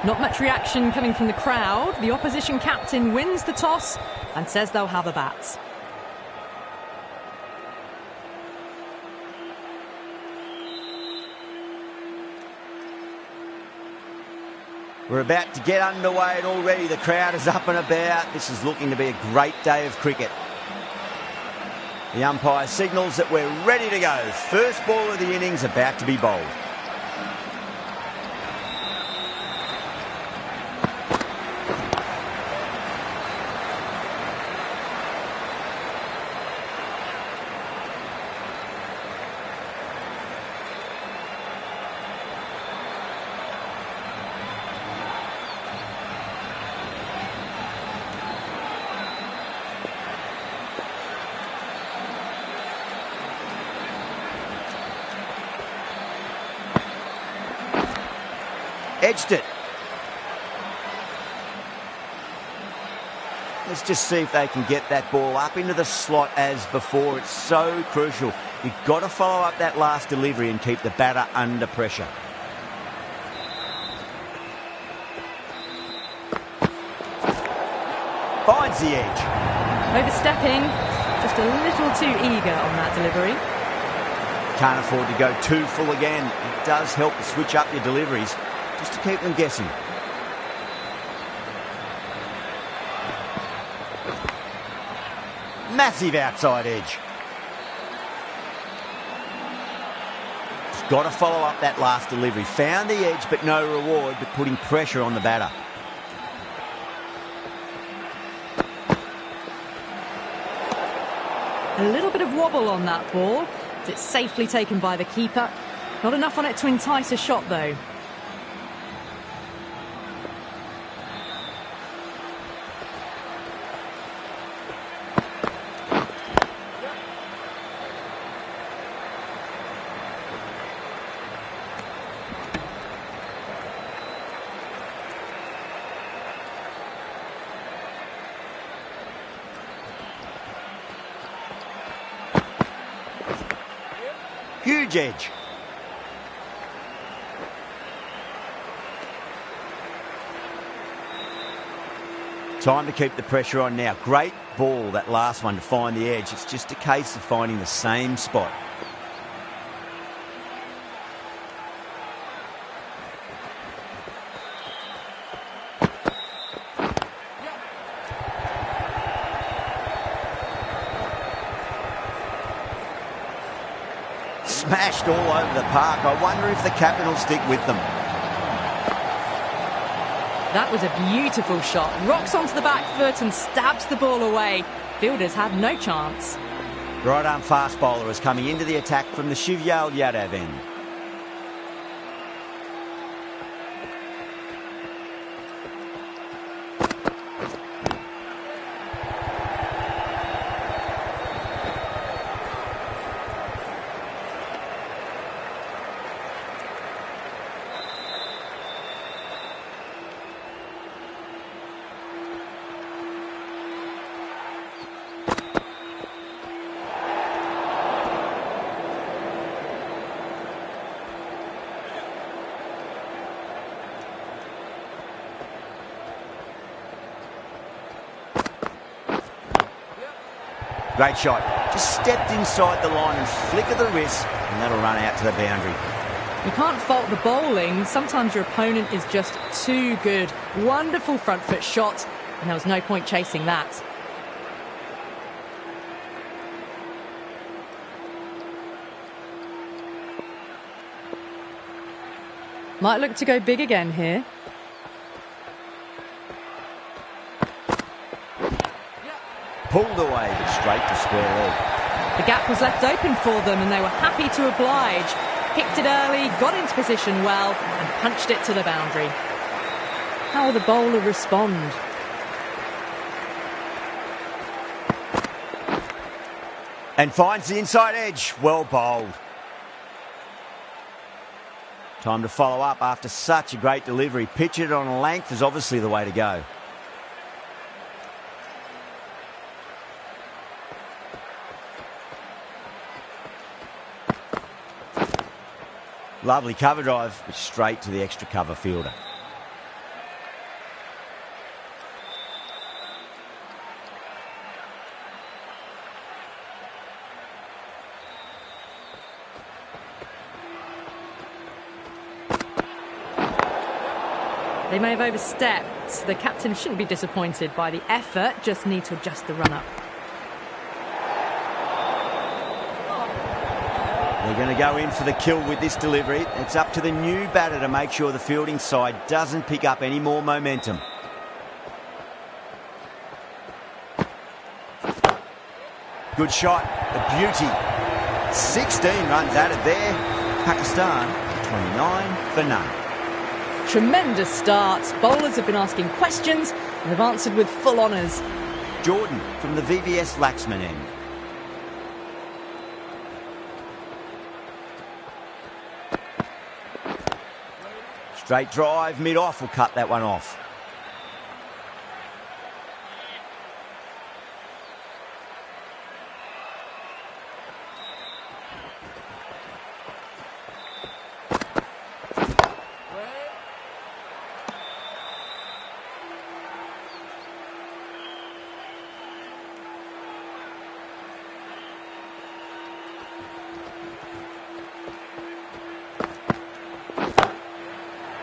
Not much reaction coming from the crowd. The opposition captain wins the toss and says they'll have a bat. We're about to get underway and already the crowd is up and about. This is looking to be a great day of cricket. The umpire signals that we're ready to go. First ball of the innings about to be bowled. Edged it. Let's just see if they can get that ball up into the slot as before. It's so crucial. You've got to follow up that last delivery and keep the batter under pressure. Finds the edge. Overstepping, just a little too eager on that delivery. Can't afford to go too full again. It does help to switch up your deliveries, just to keep them guessing. Massive outside edge. Just got to follow up that last delivery. Found the edge, but no reward, but putting pressure on the batter. A little bit of wobble on that ball. It's safely taken by the keeper. Not enough on it to entice a shot, though. Huge edge. Time to keep the pressure on now. Great ball, that last one, to find the edge. It's just a case of finding the same spot. Smashed all over the park. I wonder if the captain will stick with them. That was a beautiful shot. Rocks onto the back foot and stabs the ball away. Fielders had no chance. Right arm fast bowler is coming into the attack from the Shivyal Yadav end. Great shot. Just stepped inside the line and flick of the wrist, and that'll run out to the boundary. You can't fault the bowling. Sometimes your opponent is just too good. Wonderful front foot shot, and there was no point chasing that. Might look to go big again here. Pulled away, but straight to square leg. The gap was left open for them and they were happy to oblige. Picked it early, got into position well and punched it to the boundary. How will the bowler respond? And finds the inside edge. Well bowled. Time to follow up after such a great delivery. Pitch it on a length is obviously the way to go. Lovely cover drive, but straight to the extra cover fielder. They may have overstepped. The captain shouldn't be disappointed by the effort, just need to adjust the run-up. They're going to go in for the kill with this delivery. It's up to the new batter to make sure the fielding side doesn't pick up any more momentum. Good shot, a beauty. 16 runs added there. Pakistan, 29 for none. Tremendous start. Bowlers have been asking questions and have answered with full honours. Jordan from the VVS Laxman end. Straight drive, mid-off will cut that one off.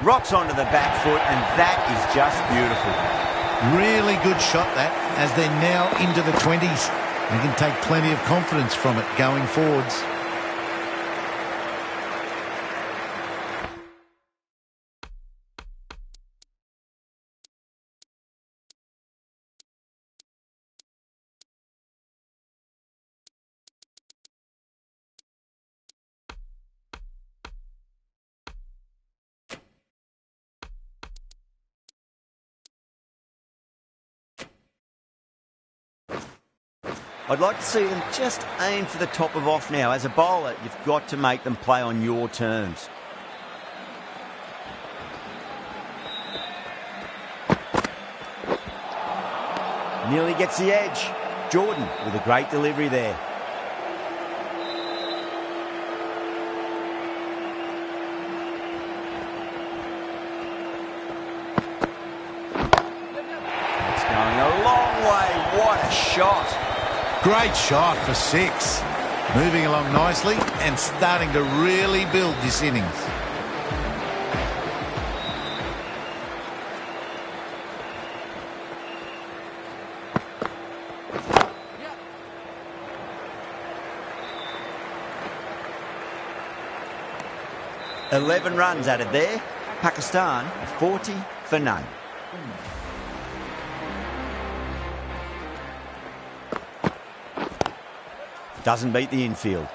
Rocks onto the back foot, and that is just beautiful. Really good shot that, as they're now into the 20s. They can take plenty of confidence from it going forwards. I'd like to see them just aim for the top of off now. As a bowler, you've got to make them play on your terms. Nearly gets the edge. Jordan with a great delivery there. It's going a long way. What a shot. Great shot for 6. Moving along nicely and starting to really build this innings. Yeah. 11 runs added there. Pakistan 40 for none. Doesn't beat the infield.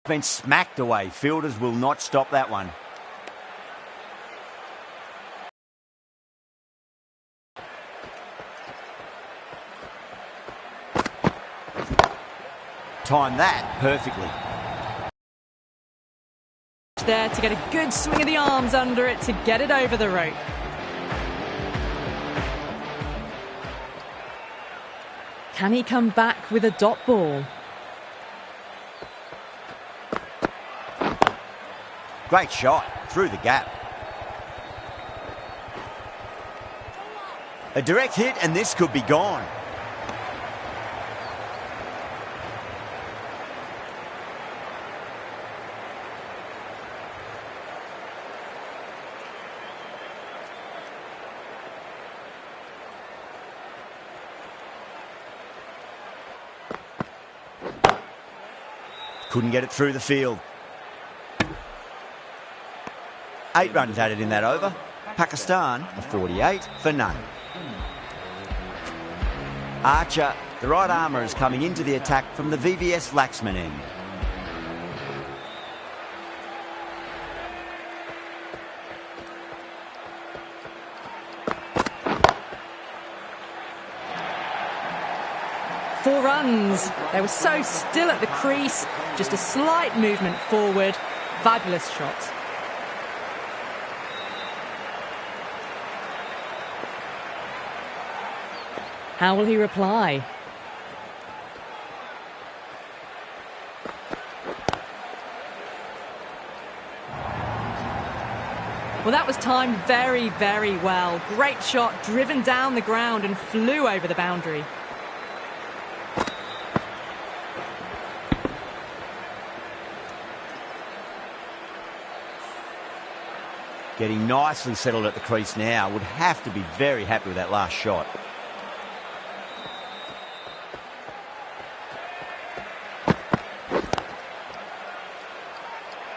Been smacked away. Fielders will not stop that one. Timed that perfectly. There to get a good swing of the arms under it to get it over the rope. Can he come back with a dot ball? Great shot through the gap. A direct hit and this could be gone. Couldn't get it through the field. 8 runs added in that over. Pakistan, 48 for none. Archer, the right armour, is coming into the attack from the VVS Laxman end. 4 runs. They were so still at the crease, just a slight movement forward. Fabulous shot. How will he reply? Well, that was timed very, very well. Great shot, driven down the ground and flew over the boundary. Getting nicely settled at the crease now. Would have to be very happy with that last shot.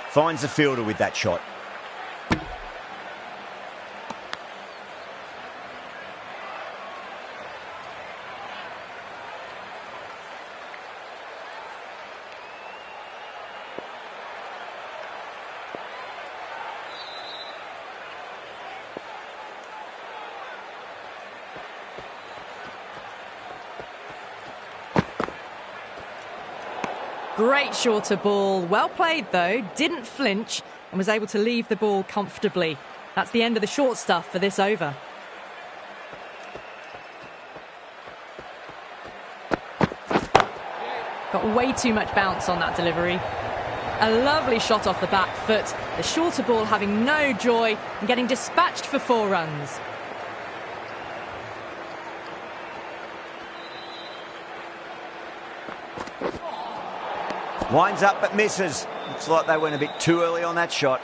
Finds the fielder with that shot. Great shorter ball. Well played, though. Didn't flinch and was able to leave the ball comfortably. That's the end of the short stuff for this over. Got way too much bounce on that delivery. A lovely shot off the back foot. The shorter ball having no joy and getting dispatched for 4 runs. Winds up but misses. Looks like they went a bit too early on that shot.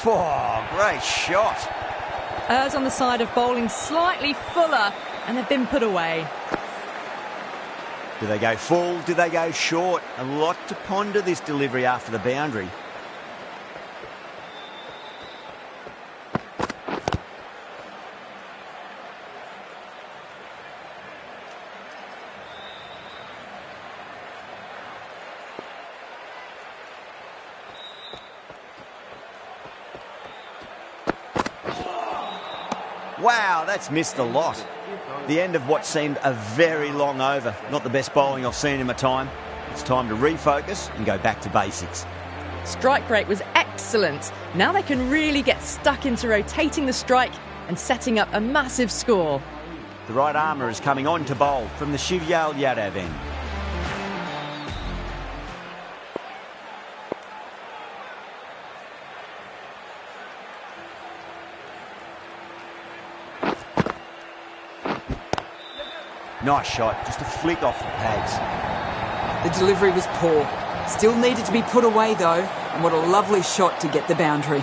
Oh, great shot. Errs on the side of bowling slightly fuller and they've been put away. Do they go full? Do they go short? A lot to ponder this delivery after the boundary. Wow, that's missed a lot. The end of what seemed a very long over. Not the best bowling I've seen in my time. It's time to refocus and go back to basics. Strike rate was excellent. Now they can really get stuck into rotating the strike and setting up a massive score. The right armour is coming on to bowl from the Shivyal Yadav end. Nice shot, just a flick off the pads. The delivery was poor. Still needed to be put away though, and what a lovely shot to get the boundary.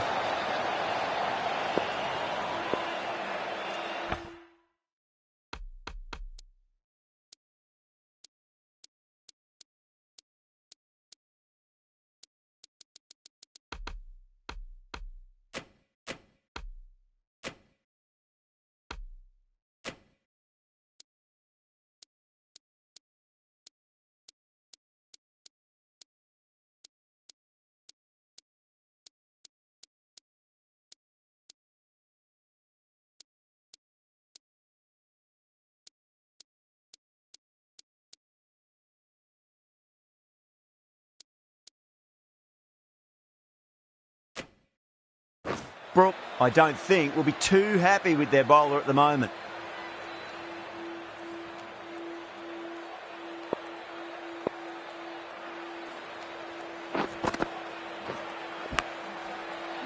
Brooke, I don't think, will be too happy with their bowler at the moment.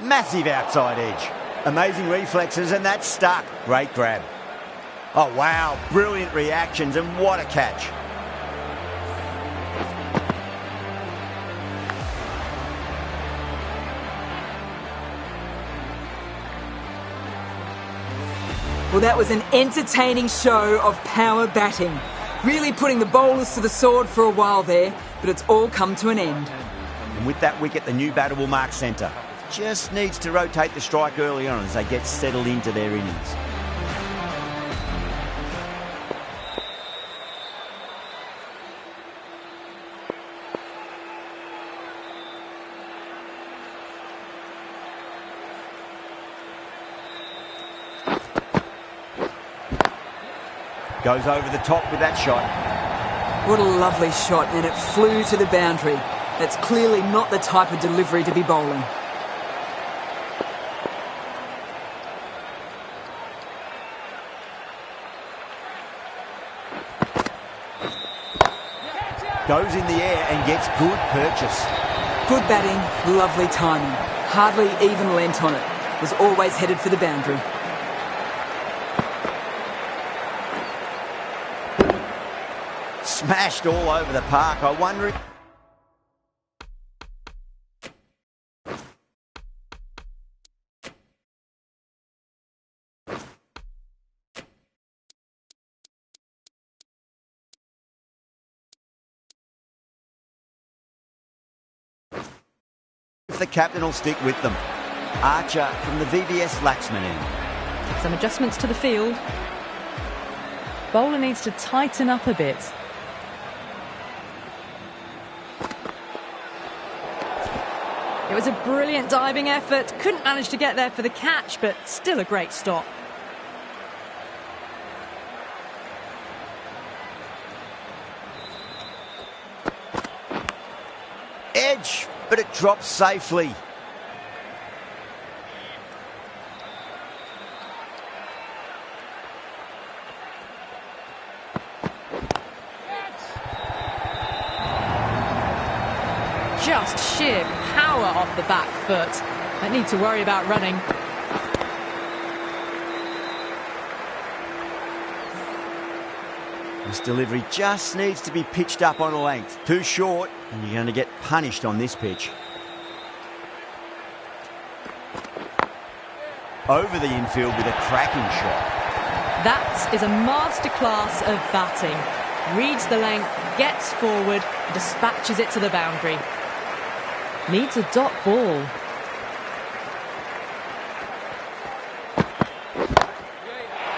Massive outside edge. Amazing reflexes, and that's stuck. Great grab. Oh, wow. Brilliant reactions, and what a catch. Well, that was an entertaining show of power batting. Really putting the bowlers to the sword for a while there, but it's all come to an end. And with that wicket, the new batter will mark centre. Just needs to rotate the strike early on as they get settled into their innings. Goes over the top with that shot. What a lovely shot, and it flew to the boundary. That's clearly not the type of delivery to be bowling. Goes in the air and gets good purchase. Good batting, lovely timing. Hardly even leant on it. Was always headed for the boundary. Smashed all over the park. I wonder if the captain will stick with them. Archer from the VVS Laxman end. Some adjustments to the field. Bowler needs to tighten up a bit. It was a brilliant diving effort. Couldn't manage to get there for the catch, but still a great stop. Edge, but it drops safely. Just sheer power off the back foot. Don't need to worry about running. This delivery just needs to be pitched up on a length. Too short, and you're going to get punished on this pitch. Over the infield with a cracking shot. That is a masterclass of batting. Reads the length, gets forward, and dispatches it to the boundary. Needs a dot ball.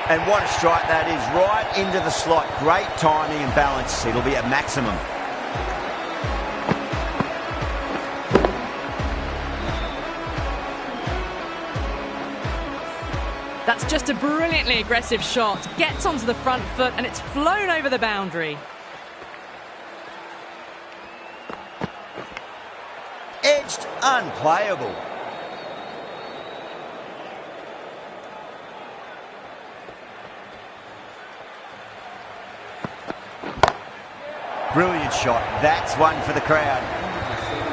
And what a strike that is, right into the slot. Great timing and balance. It'll be at maximum. That's just a brilliantly aggressive shot. Gets onto the front foot and it's flown over the boundary. Edged, unplayable. Brilliant shot. That's one for the crowd.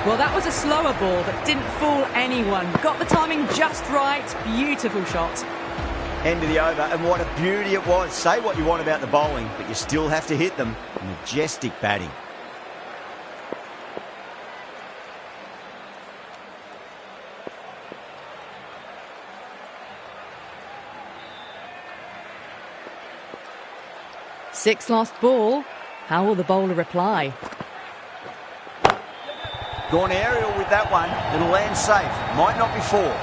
Well, that was a slower ball that didn't fool anyone. Got the timing just right. Beautiful shot. End of the over, and what a beauty it was. Say what you want about the bowling, but you still have to hit them. Majestic batting. Sixth last ball. How will the bowler reply? Gone aerial with that one. It'll land safe. Might not be four.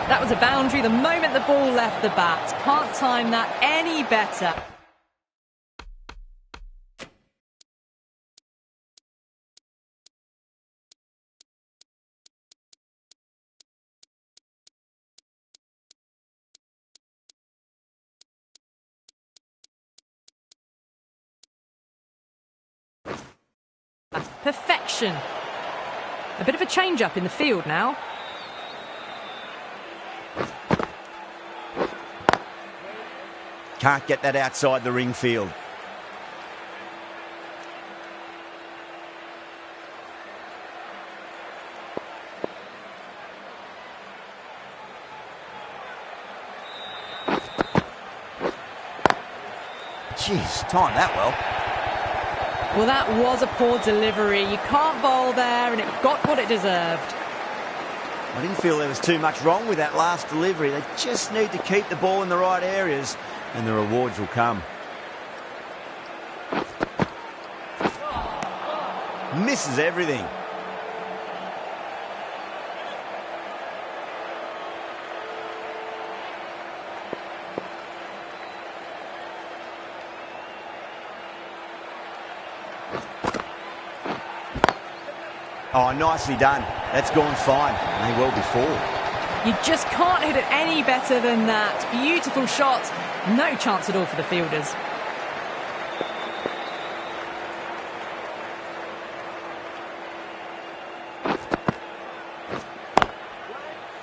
That was a boundary the moment the ball left the bat. Can't time that any better. Perfection. A bit of a change-up in the field now. Can't get that outside the ring field. Jeez, timed that well. Well, that was a poor delivery. You can't bowl there, and it got what it deserved. I didn't feel there was too much wrong with that last delivery. They just need to keep the ball in the right areas, and the rewards will come. Misses everything. Oh, nicely done. That's gone fine. May well be four. You just can't hit it any better than that. Beautiful shot. No chance at all for the fielders.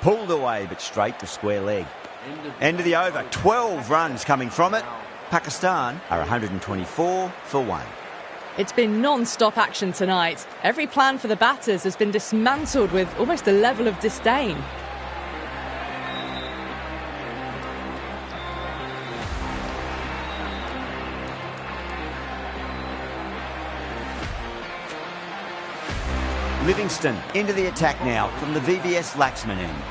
Pulled away, but straight to square leg. End of the over. 12 runs coming from it. Pakistan are 124 for 1. It's been non-stop action tonight. Every plan for the batters has been dismantled with almost a level of disdain. Livingston into the attack now from the VVS Laxman end.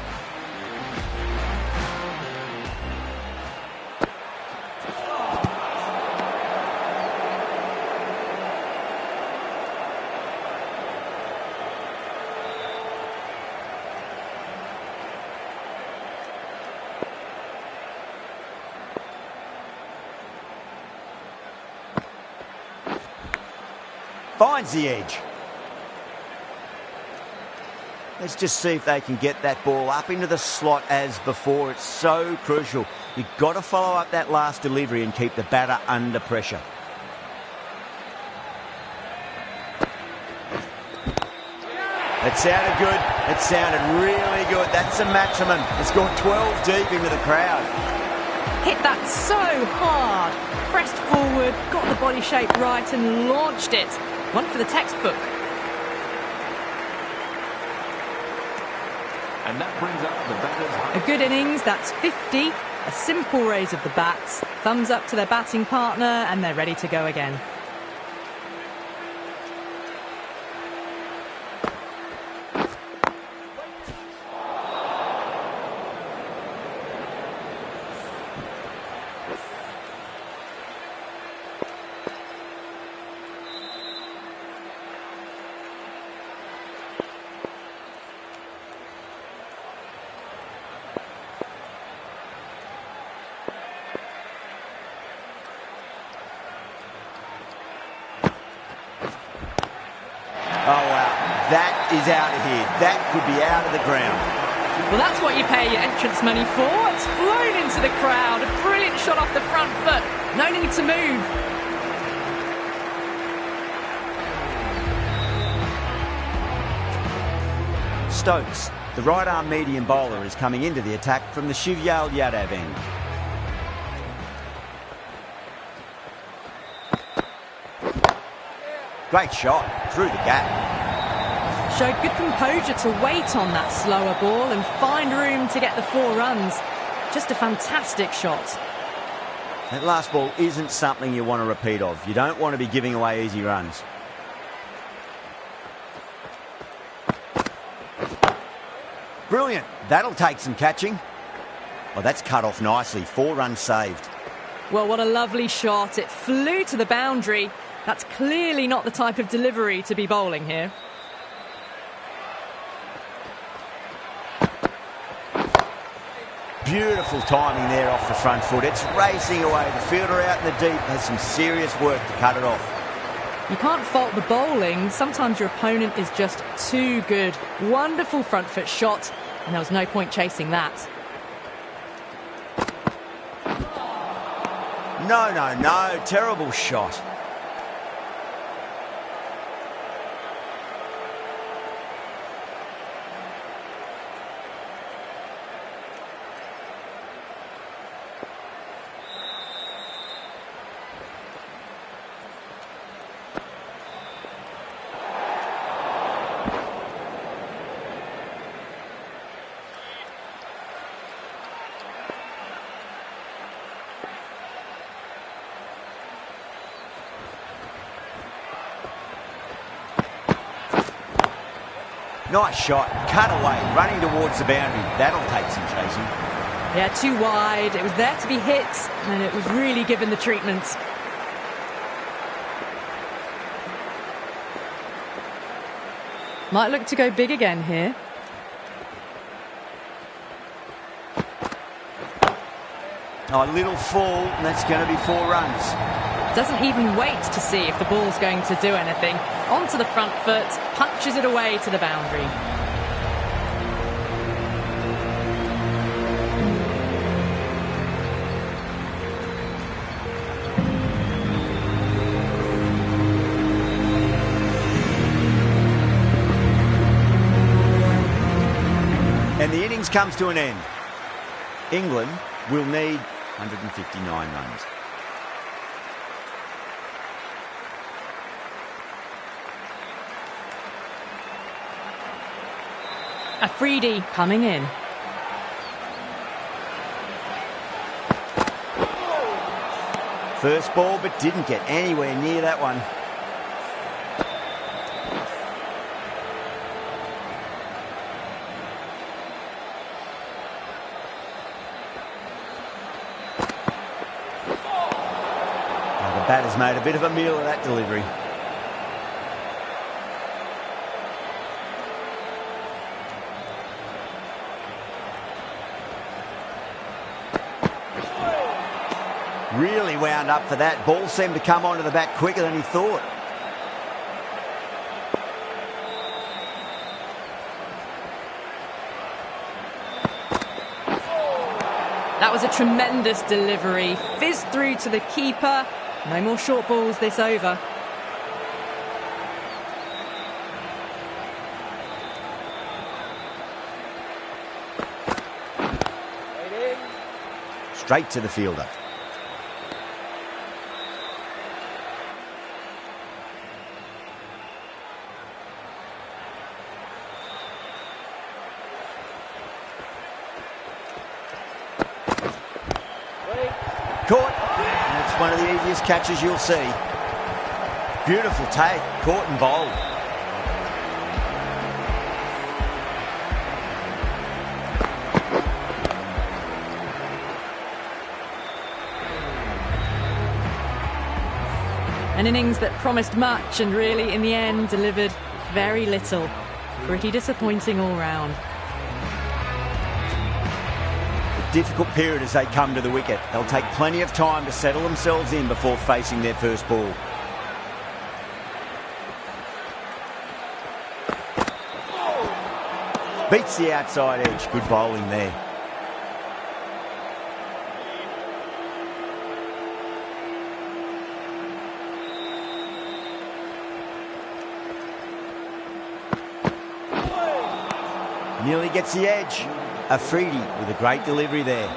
Finds the edge. Let's just see if they can get that ball up into the slot as before. It's so crucial. You've got to follow up that last delivery and keep the batter under pressure. It sounded good. It sounded really good. That's the maximum. It's gone 12 deep into the crowd. Hit that so hard. Pressed forward, got the body shape right and launched it. One for the textbook. And that brings up the batters. A good innings, that's 50. A simple raise of the bats. Thumbs up to their batting partner and they're ready to go again. Oh, wow. That is out of here. That could be out of the ground. Well, that's what you pay your entrance money for. It's flown into the crowd. A brilliant shot off the front foot. No need to move. Stokes, the right-arm medium bowler, is coming into the attack from the Shivyal Yadav end. Great shot through the gap. Showed good composure to wait on that slower ball and find room to get the 4 runs. Just a fantastic shot. That last ball isn't something you want to repeat of. You don't want to be giving away easy runs. Brilliant. That'll take some catching. Oh, that's cut off nicely. 4 runs saved. Well, what a lovely shot. It flew to the boundary. That's clearly not the type of delivery to be bowling here. Beautiful timing there off the front foot. It's racing away. The fielder out in the deep has some serious work to cut it off. You can't fault the bowling. Sometimes your opponent is just too good. Wonderful front foot shot, and there was no point chasing that. No. Terrible shot. Nice shot, cut away, running towards the boundary. That'll take some chasing. Yeah, too wide. It was there to be hit, and it was really given the treatment. Might look to go big again here. Oh, a little fall, and that's going to be 4 runs. Doesn't even wait to see if the ball's going to do anything. Onto the front foot, punches it away to the boundary. And the innings comes to an end. England will need 159 runs. Afridi coming in. First ball, but didn't get anywhere near that one. Well, the batter's made a bit of a meal of that delivery. Really wound up for that. Ball seemed to come onto the bat quicker than he thought. That was a tremendous delivery. Fizzed through to the keeper. No more short balls this over. Straight to the fielder. Caught. It's one of the easiest catches you'll see. Beautiful take. Caught and bowled. An innings that promised much and really, in the end, delivered very little. Pretty disappointing all round. Difficult period as they come to the wicket. They'll take plenty of time to settle themselves in before facing their first ball. Beats the outside edge. Good bowling there. Nearly gets the edge. Afridi with a great delivery there.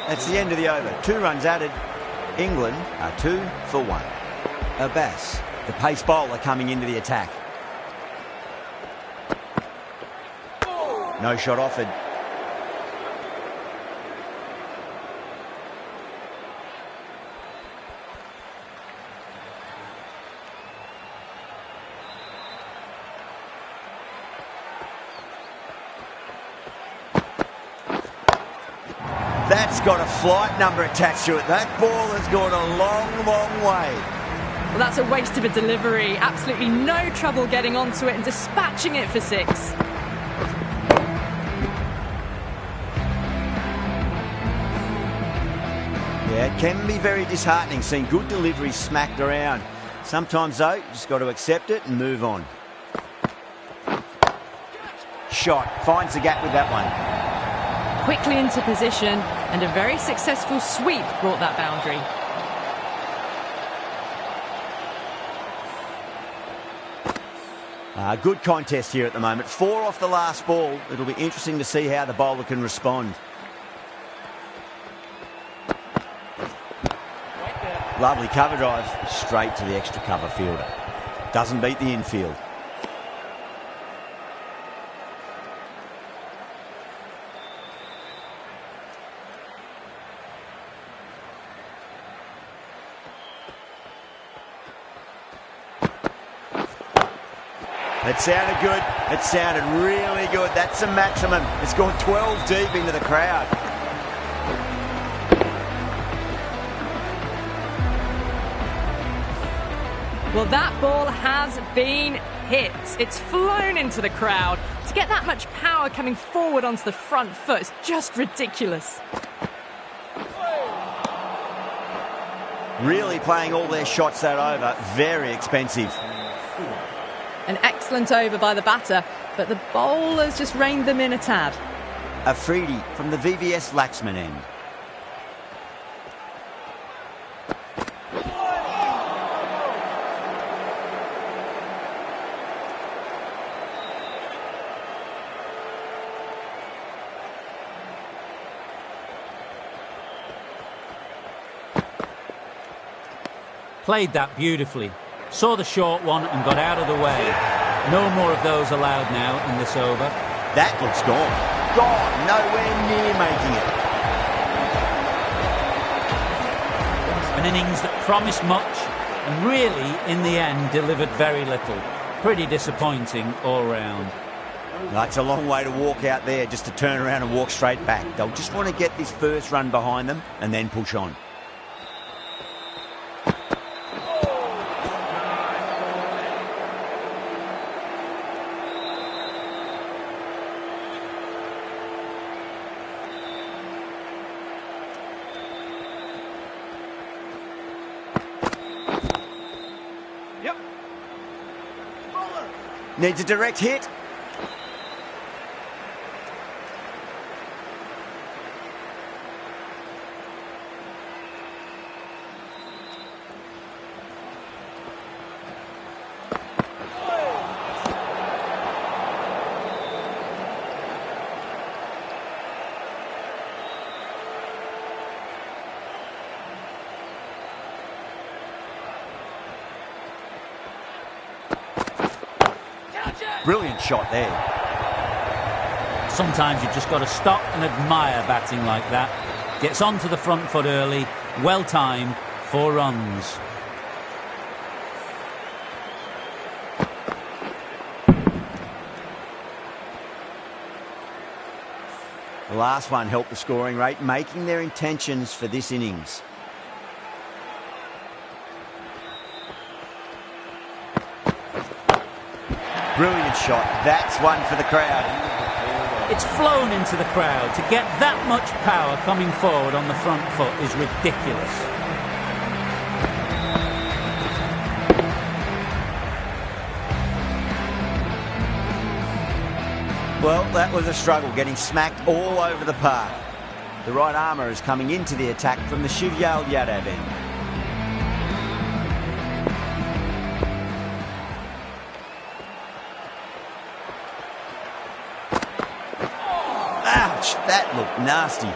That's the end of the over. 2 runs added. England are 2 for 1. Abbas, the pace bowler, coming into the attack. No shot offered. That's got a flight number attached to it. That ball has gone a long, long way. Well, that's a waste of a delivery. Absolutely no trouble getting onto it and dispatching it for 6. Yeah, it can be very disheartening seeing good deliveries smacked around. Sometimes, though, you just got to accept it and move on. Shot. Finds the gap with that one. Quickly into position, and a very successful sweep brought that boundary. Good contest here at the moment. 4 off the last ball. It'll be interesting to see how the bowler can respond. Lovely cover drive. Straight to the extra cover fielder. Doesn't beat the infield. It sounded good. It sounded really good. That's the maximum. It's gone 12 deep into the crowd. Well, that ball has been hit. It's flown into the crowd. To get that much power coming forward onto the front foot is just ridiculous. Really playing all their shots that over. Very expensive. An excellent over by the batter, but the bowlers just reined them in a tad. Afridi from the VVS Laxman end. Played that beautifully. Saw the short one and got out of the way. No more of those allowed now in this over. That looks gone. Gone. Nowhere near making it. An innings that promised much and really, in the end, delivered very little. Pretty disappointing all round. That's a long way to walk out there, just to turn around and walk straight back. They'll just want to get this first run behind them and then push on. Needs a direct hit. Brilliant shot there. Sometimes you've just got to stop and admire batting like that. Gets onto the front foot early, well timed, 4 runs. The last one helped the scoring rate, making their intentions for this innings. Brilliant shot. That's one for the crowd. It's flown into the crowd. To get that much power coming forward on the front foot is ridiculous. Well, that was a struggle, getting smacked all over the park. The right armour is coming into the attack from the Shivyal Yadav end. Ouch, that looked nasty.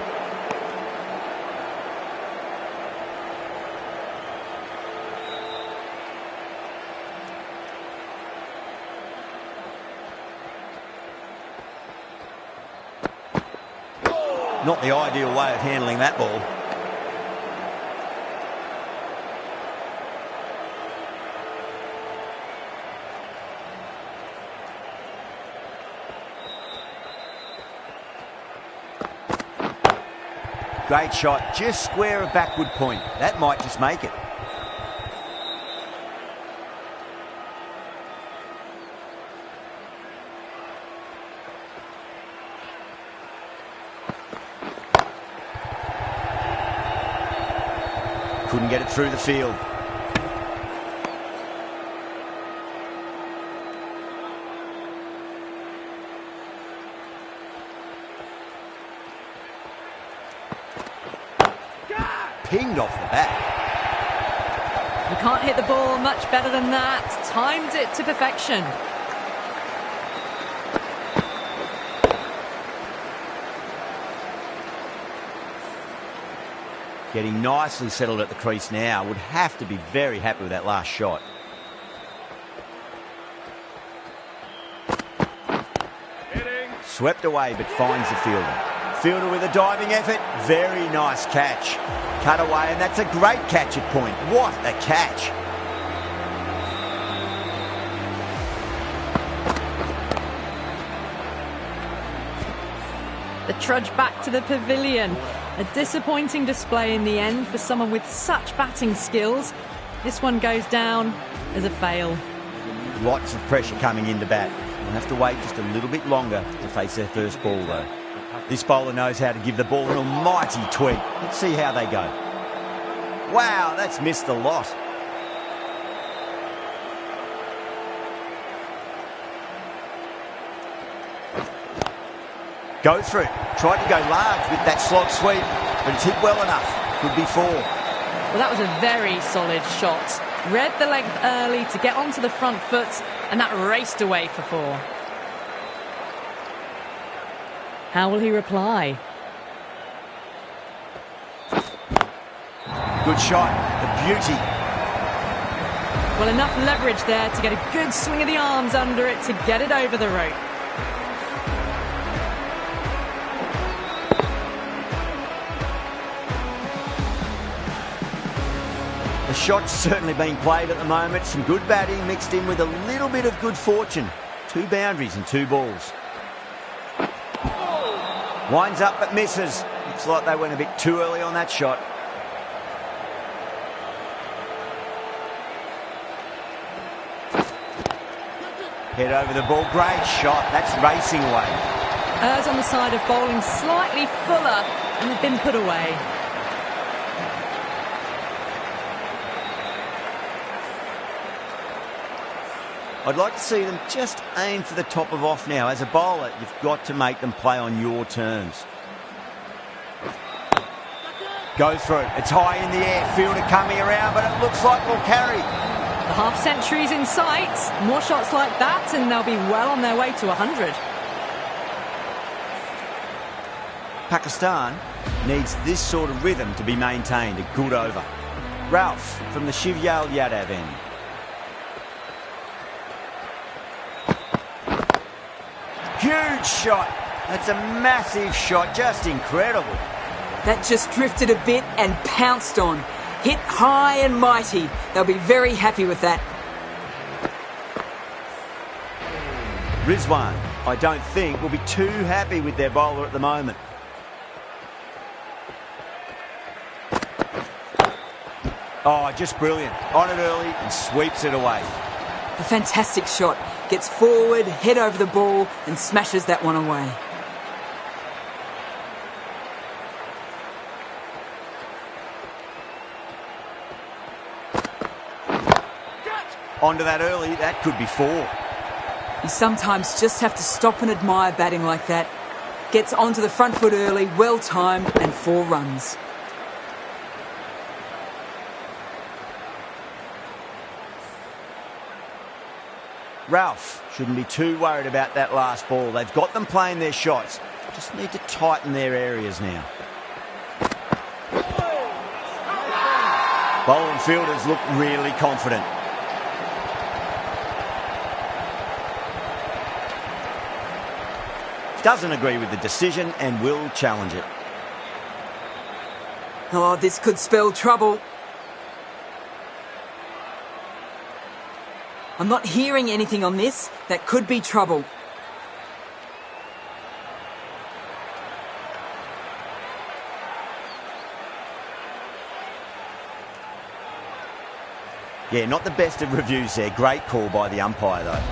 Not the ideal way of handling that ball. Great shot, just square of backward point. That might just make it. Couldn't get it through the field. Pinged off the bat. You can't hit the ball much better than that. Timed it to perfection. Getting nicely settled at the crease now. Would have to be very happy with that last shot. Swept away but finds the fielder. Fielder with a diving effort. Very nice catch. Cut away, and that's a great catch at point. What a catch. The trudge back to the pavilion. A disappointing display in the end for someone with such batting skills. This one goes down as a fail. Lots of pressure coming into bat. They'll have to wait just a little bit longer to face their first ball, though. This bowler knows how to give the ball an almighty tweak. Let's see how they go. Wow, that's missed a lot. Go through. Tried to go large with that slog sweep, but it's hit well enough. Could be 4. Well, that was a very solid shot. Read the length early to get onto the front foot, and that raced away for 4. How will he reply? Good shot. The beauty. Well, enough leverage there to get a good swing of the arms under it to get it over the rope. The shot's certainly being played at the moment. Some good batting mixed in with a little bit of good fortune. 2 boundaries and 2 balls. Winds up but misses. Looks like they went a bit too early on that shot. Head over the ball. Great shot. That's racing away. Errs on the side of bowling slightly fuller and have been put away. I'd like to see them just aim for the top of off now. As a bowler, you've got to make them play on your terms. Go through. It's high in the air. Fielder coming around, but it looks like we'll carry. The half century's in sight. More shots like that and they'll be well on their way to 100. Pakistan needs this sort of rhythm to be maintained. A good over. Ralph from the Shivyal Yadav end. Huge shot. That's a massive shot. Just incredible. That just drifted a bit and pounced on. Hit high and mighty. They'll be very happy with that. Rizwan, I don't think, will be too happy with their bowler at the moment. Oh, just brilliant. On it early and sweeps it away. A fantastic shot. Gets forward, head over the ball and smashes that one away. Onto that early, that could be 4. You sometimes just have to stop and admire batting like that. Gets onto the front foot early, well timed and 4 runs. Ralph shouldn't be too worried about that last ball. They've got them playing their shots. Just need to tighten their areas now. Bowling fielders look really confident. Doesn't agree with the decision and will challenge it. Oh, this could spell trouble. I'm not hearing anything on this. That could be trouble. Yeah, not the best of reviews there. Great call by the umpire, though.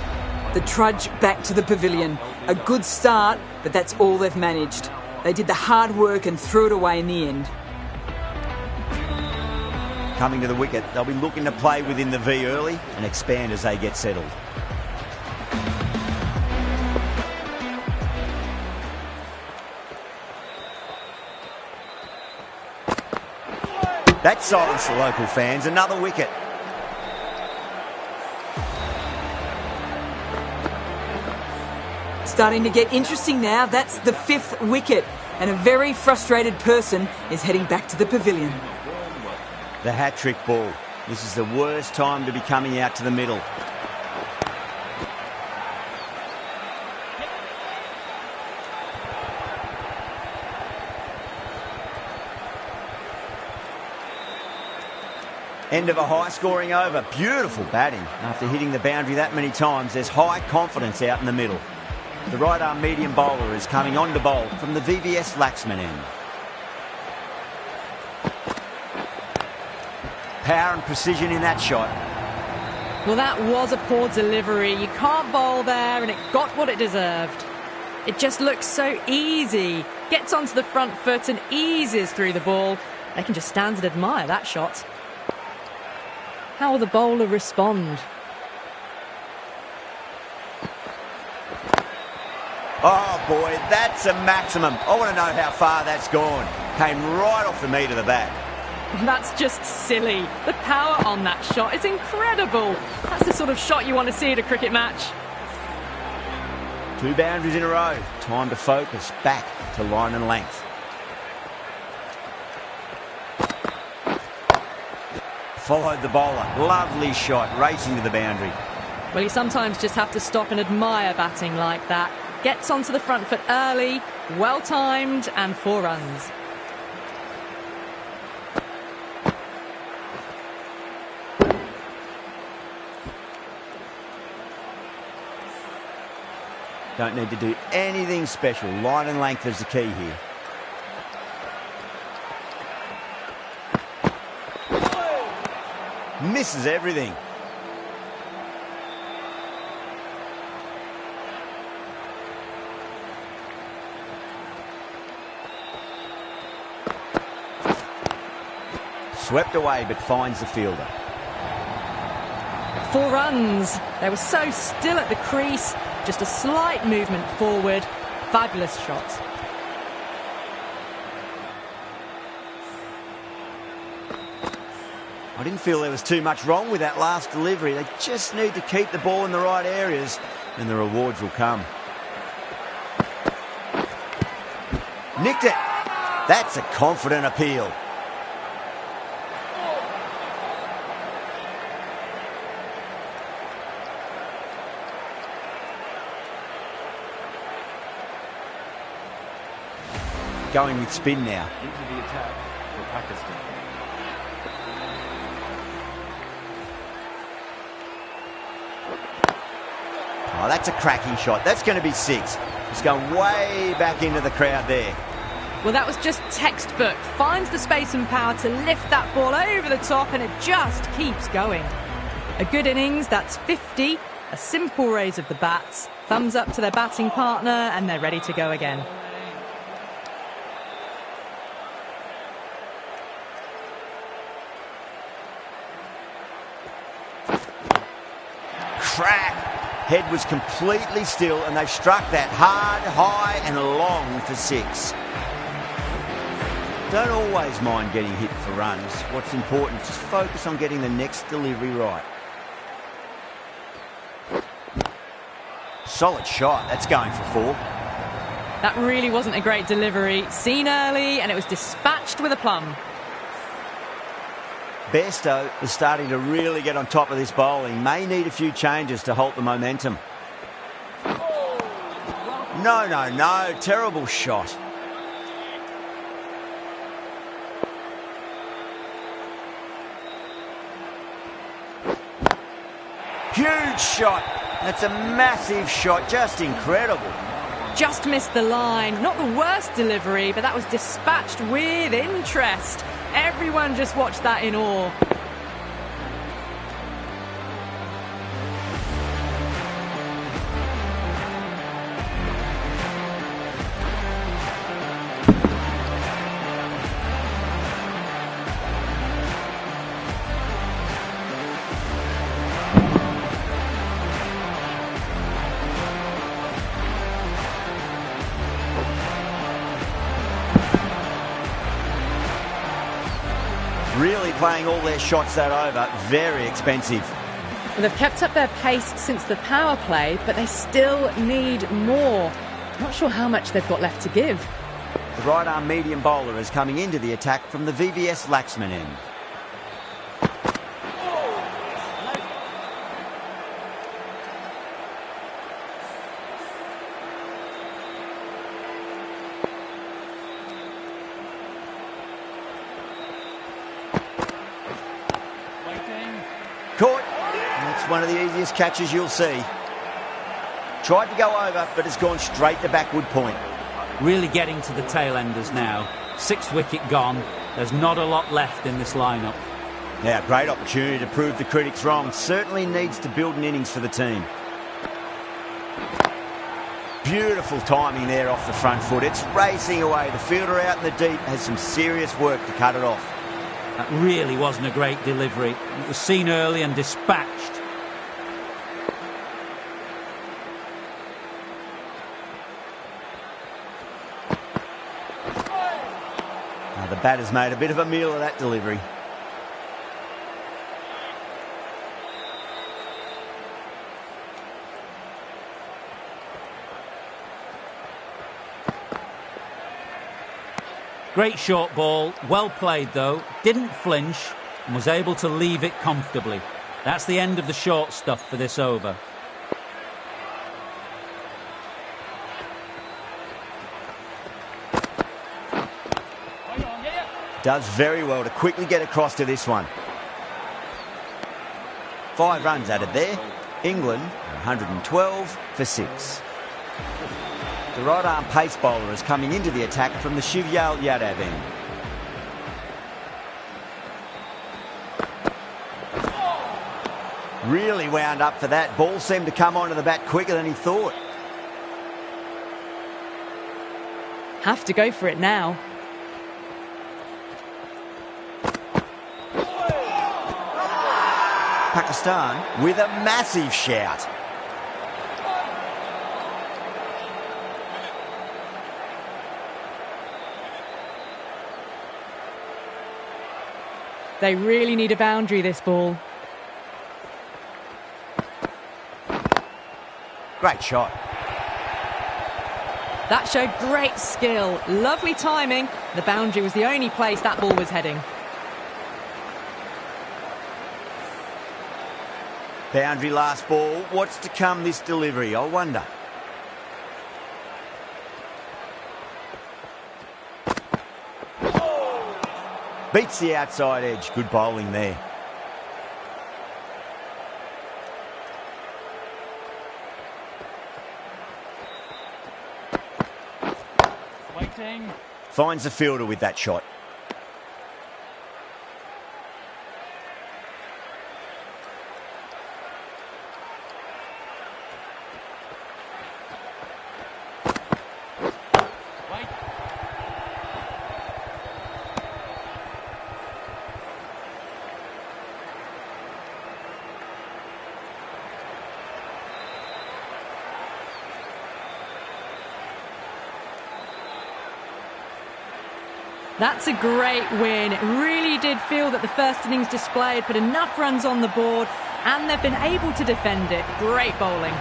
The trudge back to the pavilion. A good start, but that's all they've managed. They did the hard work and threw it away in the end. Coming to the wicket, they'll be looking to play within the V early and expand as they get settled. That silenced the local fans. Another wicket. Starting to get interesting now. That's the 5th wicket. And a very frustrated person is heading back to the pavilion. The hat-trick ball. This is the worst time to be coming out to the middle. End of a high-scoring over. Beautiful batting. After hitting the boundary that many times, there's high confidence out in the middle. The right-arm medium bowler is coming on to bowl from the VVS Laxman end. Power and precision in that shot. Well, that was a poor delivery. You can't bowl there and it got what it deserved. It just looks so easy. Gets onto the front foot and eases through the ball. They can just stand and admire that shot. How will the bowler respond? Oh boy, that's a maximum. I want to know how far that's gone. Came right off the meat of the bat. That's just silly. The power on that shot is incredible. That's the sort of shot you want to see at a cricket match. 2 boundaries in a row. Time to focus back to line and length. followed the bowler. Lovely shot, racing to the boundary. Well, you sometimes just have to stop and admire batting like that. Gets onto the front foot early, well timed, and 4 runs. Don't need to do anything special. Line and length is the key here. Misses everything. Swept away, but finds the fielder. 4 runs. They were so still at the crease. Just a slight movement forward. Fabulous shot. I didn't feel there was too much wrong with that last delivery. They just need to keep the ball in the right areas and the rewards will come. Nicked it. That's a confident appeal. Going with spin now. Into the attack for Pakistan. Oh, that's a cracking shot. That's going to be 6. It's going way back into the crowd there. Well, that was just textbook. Finds the space and power to lift that ball over the top, and it just keeps going. A good innings, that's 50. A simple raise of the bats. Thumbs up to their batting partner, and they're ready to go again. Crack! Head was completely still and they struck that hard, high and long for 6. Don't always mind getting hit for runs. What's important is just focus on getting the next delivery right. Solid shot. That's going for 4. That really wasn't a great delivery. Seen early, and it was dispatched with a plum. Bairstow is starting to really get on top of this bowling. May need a few changes to halt the momentum. No. Terrible shot. Huge shot. That's a massive shot. Just incredible. Just missed the line. Not the worst delivery, but that was dispatched with interest. Everyone just watched that in awe. Really playing all their shots that over. Very expensive. Well, they've kept up their pace since the power play, but they still need more. Not sure how much they've got left to give. The right arm medium bowler is coming into the attack from the VVS Laxman end. Caught. That's one of the easiest catches you'll see. Tried to go over, but it's gone straight to backward point. Really getting to the tail enders now. 6th wicket gone. There's not a lot left in this lineup. Now, great opportunity to prove the critics wrong. Certainly needs to build an innings for the team. Beautiful timing there off the front foot. It's racing away. The fielder out in the deep has some serious work to cut it off. That really wasn't a great delivery. It was seen early and dispatched. Now, the batter's made a bit of a meal of that delivery. Great short ball, well played though, didn't flinch, and was able to leave it comfortably. That's the end of the short stuff for this over. Does very well to quickly get across to this one. 5 runs added there. England 112 for 6. The right arm pace bowler is coming into the attack from the Shivyal Yadav end. Really wound up for that. Ball seemed to come onto the bat quicker than he thought. Have to go for it now. Pakistan with a massive shout. They really need a boundary, this ball. Great shot. That showed great skill. Lovely timing. The boundary was the only place that ball was heading. Boundary last ball. What's to come this delivery, I wonder. Beats the outside edge. Good bowling there. Waiting. Finds the fielder with that shot. That's a great win. It really did feel that the first innings display had put enough runs on the board and they've been able to defend it. Great bowling.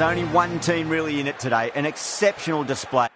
Only one team really in it today. An exceptional display.